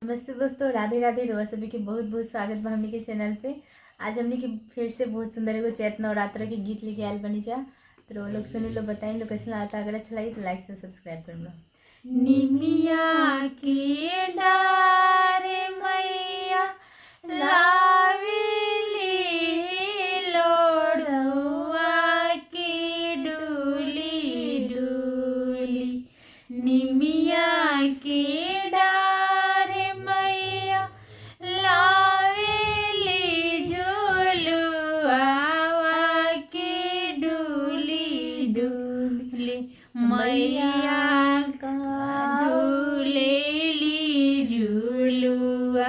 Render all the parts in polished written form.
नमस्ते दोस्तों, राधे राधे। रोआ सभी के बहुत बहुत स्वागत बा हमनी के चैनल पे। आज हमनी के फिर से बहुत सुंदर एगो चैत नवरात्र के गीत लेके आयल बनी जा। तो लोग सुनी लो, बताई लो कैसे आता। अगर अच्छा लगी तो लाइक से सब्सक्राइब कर लो। निमिया के डार मैया लावेली लोढ़वा की डूली डूली। निमिया के डार मैया लावेली झूलुआ की डूली डूली। मैया झूलेली झूलुआ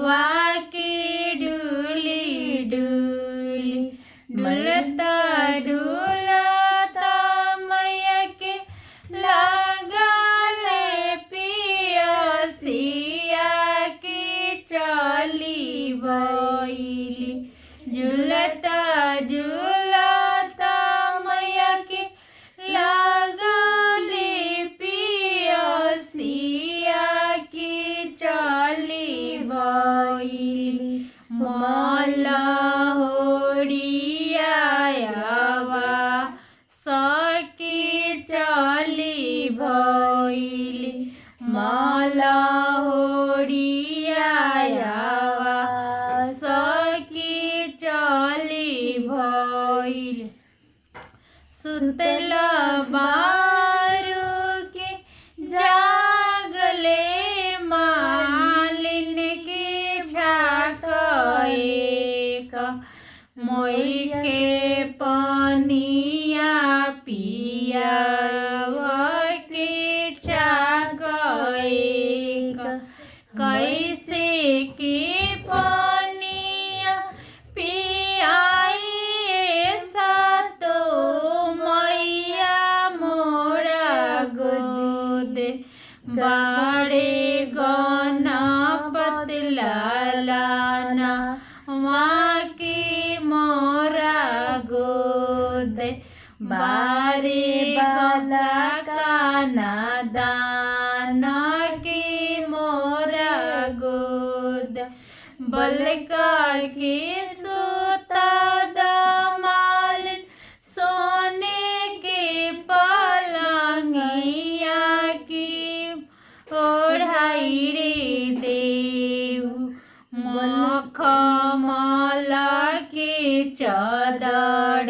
वाकी डूली डूली। डुलता डुलता मैया के लागल पियसिया की चली भइली। झुलता झुलता मैया के लागल पियसिया की चली भइली। माला होड़िया सकी चली भइली। माला होड़िया सकी चली भइली। सुतल बारू के जागले मालिन के झाके मोई के पनिया पिया के झाके कैसे के पनिया पियाई सातो मैया मोरा गोद। बाड़े गना पतला लाना वहाँ की मोरा गोद। बारे बाला काना दाना की मोरा गोद। बलका के सोता दामाल सोने के पलंगिया की ओढ़ाई रे देव। मखमला के चदरिया